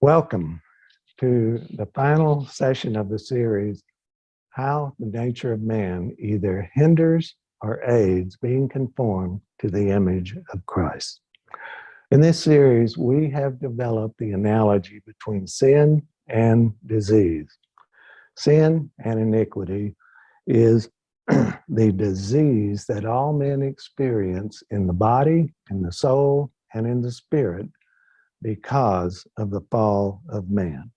Welcome to the final session of the series, How the Nature of Man Either Hinders or Aids Being Conformed to the Image of Christ. In this series, we have developed the analogy between sin and disease. Sin and iniquity is the disease that all men experience in the body, in the soul, and in the spirit because of the fall of man.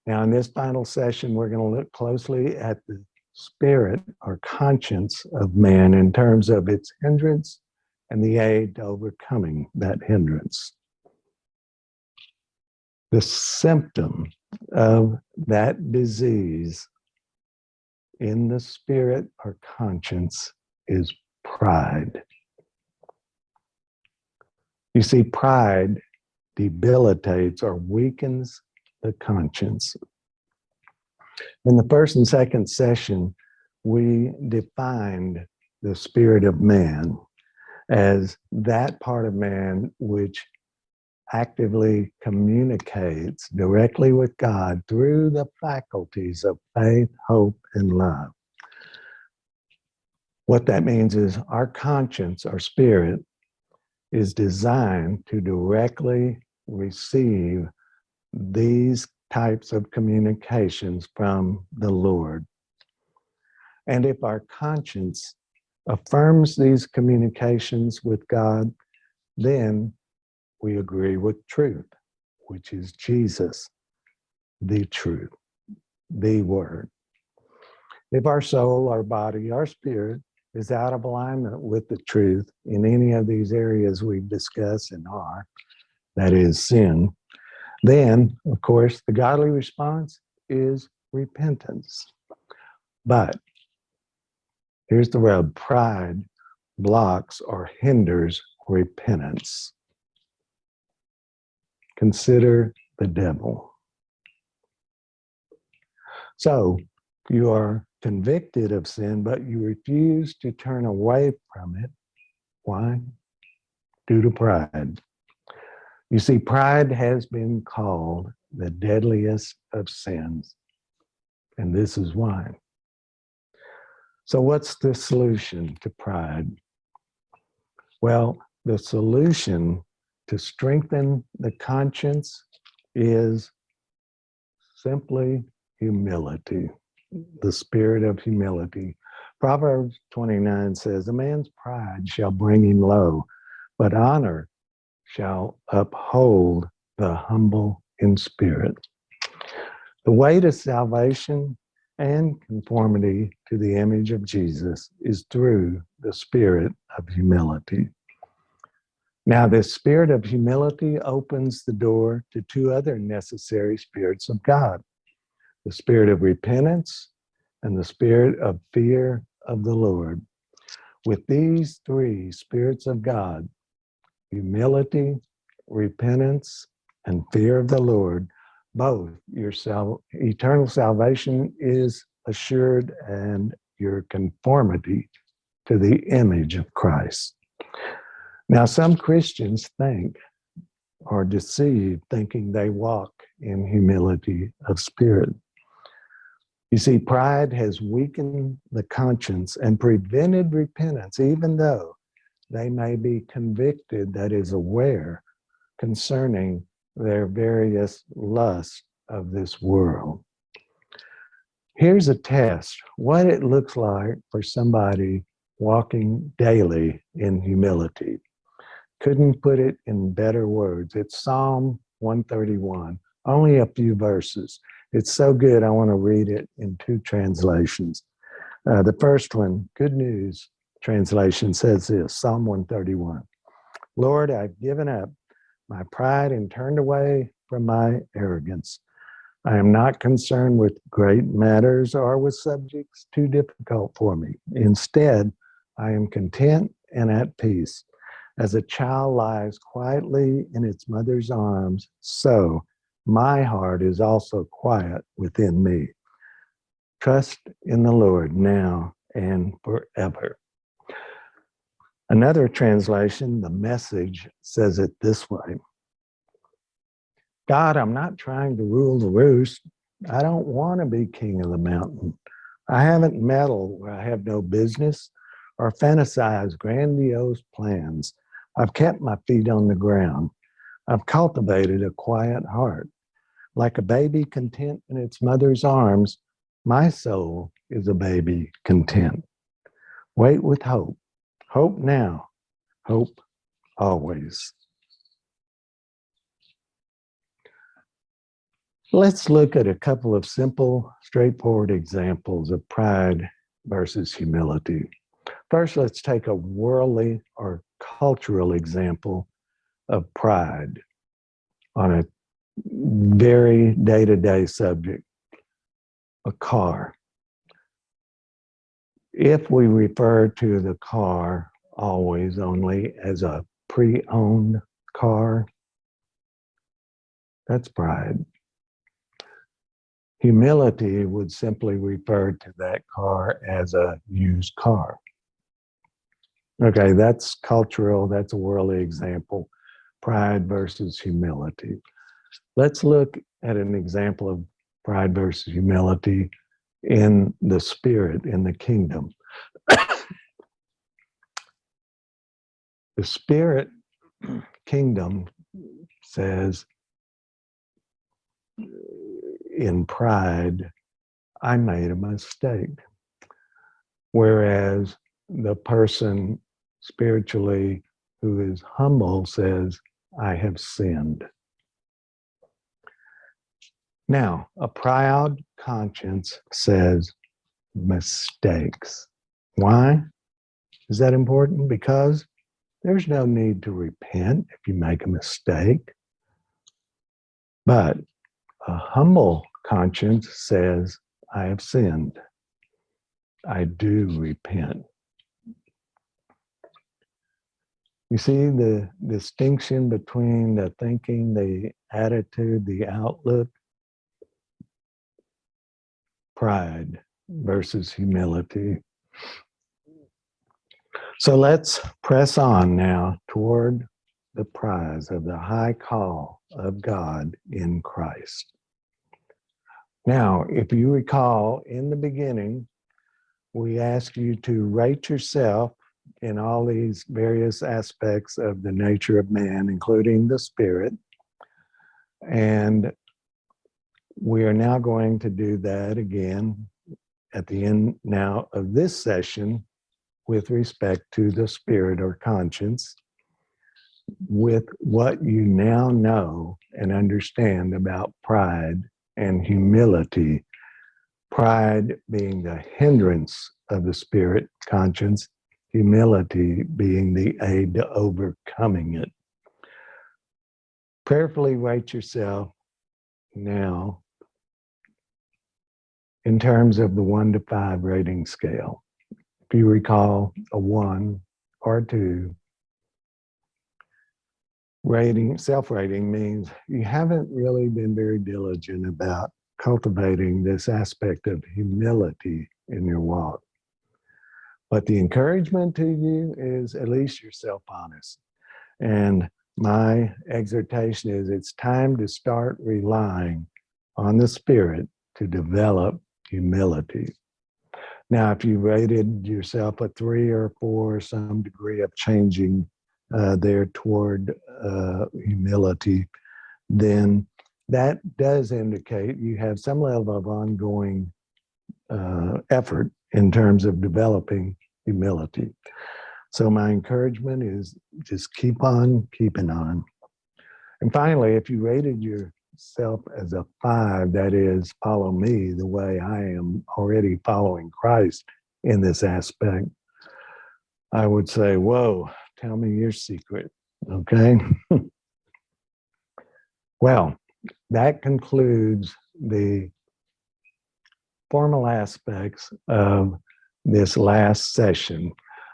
Now, in this final session, we're going to look closely at the spirit or conscience of man in terms of its hindrance and the aid to overcoming that hindrance. The symptom of that disease in the spirit or conscience is pride. You see, pride debilitates or weakens the conscience. In the first and second session, we defined the spirit of man as that part of man which actively communicates directly with God through the faculties of faith, hope, and love. What that means is our conscience, our spirit, is designed to directly receive these types of communications from the Lord. And if our conscience affirms these communications with God, then we agree with truth, which is Jesus, the truth, the Word. If our soul, our body, our spirit is out of alignment with the truth in any of these areas we've discussed and are, that is sin, then, of course, the godly response is repentance. But here's the rub: pride blocks or hinders repentance. Consider the devil. So you are convicted of sin, but you refuse to turn away from it. Why? Due to pride. You see, pride has been called the deadliest of sins, and this is why. So what's the solution to pride? Well, the solution to strengthen the conscience is simply humility, the spirit of humility. Proverbs 29 says, "A man's pride shall bring him low, but honor shall uphold the humble in spirit." The way to salvation and conformity to the image of Jesus is through the spirit of humility. Now, this spirit of humility opens the door to two other necessary spirits of God: the spirit of repentance and the spirit of fear of the Lord. With these three spirits of God, humility, repentance, and fear of the Lord, both your eternal salvation is assured and your conformity to the image of Christ. Now, some Christians think or deceived thinking they walk in humility of spirit. You see, pride has weakened the conscience and prevented repentance, even though they may be convicted, that is, aware concerning their various lusts of this world. Here's a test: what it looks like for somebody walking daily in humility. Couldn't put it in better words. It's Psalm 131, only a few verses. It's so good, I want to read it in two translations. The first one, Good News translation, says this, Psalm 131. "Lord, I've given up my pride and turned away from my arrogance. I am not concerned with great matters or with subjects too difficult for me. Instead, I am content and at peace. As a child lies quietly in its mother's arms, so my heart is also quiet within me. Trust in the Lord now and forever." Another translation, the Message, says it this way: God, I'm not trying to rule the roost. I don't want to be king of the mountain. I haven't meddled where I have no business or fantasized grandiose plans. I've kept my feet on the ground. I've cultivated a quiet heart. Like a baby content in its mother's arms, my soul is a baby content. Wait with hope. Hope now. Hope always. Let's look at a couple of simple, straightforward examples of pride versus humility. First, let's take a worldly or cultural example of pride on a very day-to-day subject, a car. If we refer to the car always only as a pre-owned car, that's pride. Humility would simply refer to that car as a used car. Okay, that's cultural, that's a worldly example. Pride versus humility. Let's look at an example of pride versus humility in the spirit, in the kingdom. The spirit kingdom says, in pride, I made a mistake. Whereas the person spiritually who is humble says, I have sinned. Now, a proud conscience says mistakes. Why is that important? Because there's no need to repent if you make a mistake. But a humble conscience says, I have sinned. I do repent. You see the distinction between the thinking, the attitude, the outlook, pride versus humility. So let's press on now toward the prize of the high call of God in Christ. Now, if you recall, in the beginning, we asked you to rate yourself in all these various aspects of the nature of man, including the spirit. And we are now going to do that again at the end now of this session with respect to the spirit or conscience, with what you now know and understand about pride and humility. Pride being the hindrance of the spirit conscience, humility being the aid to overcoming it. Prayerfully rate yourself now in terms of the 1 to 5 rating scale. If you recall, a 1 or 2 rating, self-rating means you haven't really been very diligent about cultivating this aspect of humility in your walk. But the encouragement to you is at least you're self-honest. And my exhortation is it's time to start relying on the Spirit to develop humility. Now, if you rated yourself a 3 or 4, some degree of changing there toward humility, then that does indicate you have some level of ongoing effort in terms of developing humility. So my encouragement is just keep on keeping on. And finally, if you rated yourself as a 5, that is, follow me the way I am already following Christ in this aspect, I would say, whoa, tell me your secret, okay? Well, that concludes the formal aspects of this last session.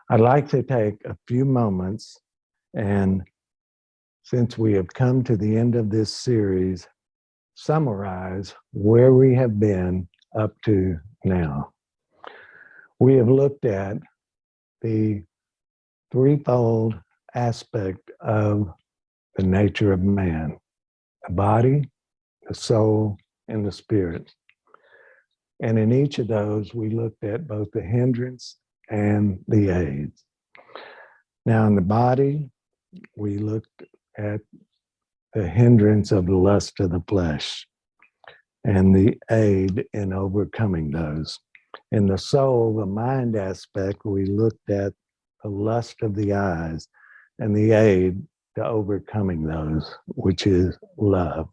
I'd like to take a few moments, and since we have come to the end of this series, summarize where we have been up to now. We have looked at the threefold aspect of the nature of man. the body, the soul, and the spirit. And in each of those, we looked at both the hindrance and the aids. Now, in the body, we looked at the hindrance of the lust of the flesh and the aid in overcoming those. In the soul, the mind aspect, we looked at the lust of the eyes and the aid to overcoming those, which is love.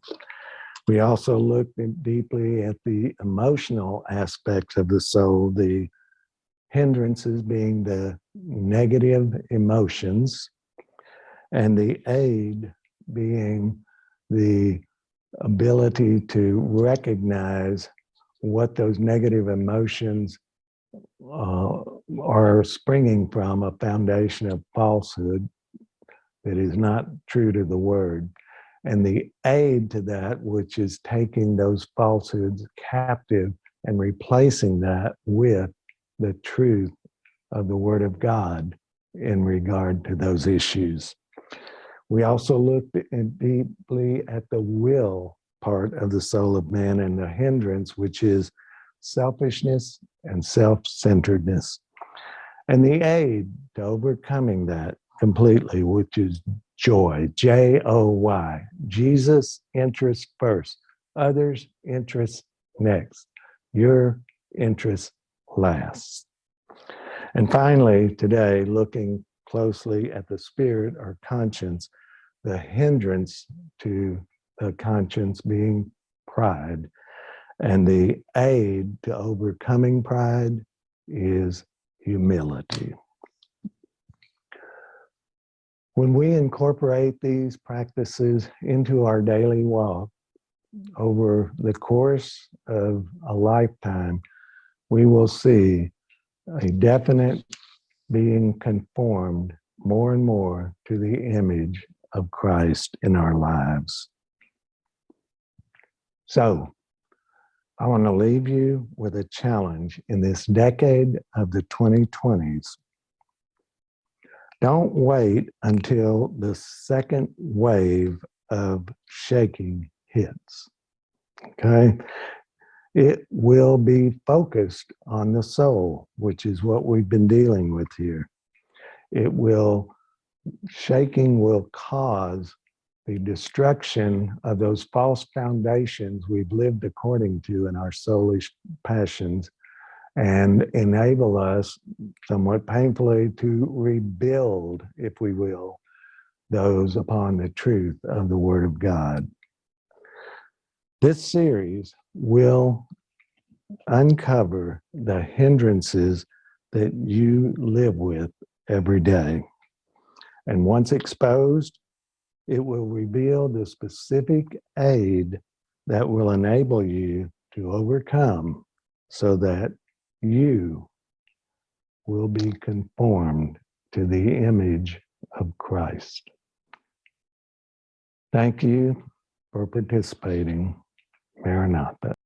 We also looked deeply at the emotional aspects of the soul, the hindrances being the negative emotions, and the aid being the ability to recognize what those negative emotions are springing from, a foundation of falsehood that is not true to the word. And the aid to that, which is taking those falsehoods captive and replacing that with the truth of the Word of God in regard to those issues. We also looked deeply at the will part of the soul of man and the hindrance, which is selfishness and self-centeredness. And the aid to overcoming that completely, which is joy, J-O-Y. Jesus interest first, others interest next, your interest last. And finally, today, looking closely at the spirit or conscience, the hindrance to the conscience being pride, and the aid to overcoming pride is humility. When we incorporate these practices into our daily walk over the course of a lifetime, we will see a definite being conformed more and more to the image of Christ in our lives. So, I want to leave you with a challenge in this decade of the 2020s. Don't wait until the second wave of shaking hits, okay? It will be focused on the soul, which is what we've been dealing with here. Shaking will cause the destruction of those false foundations we've lived according to in our soulish passions, and enable us, somewhat painfully, to rebuild, if we will, those upon the truth of the Word of God. This series will uncover the hindrances that you live with every day. And once exposed, it will reveal the specific aid that will enable you to overcome so that you will be conformed to the image of Christ. Thank you for participating. Maranatha.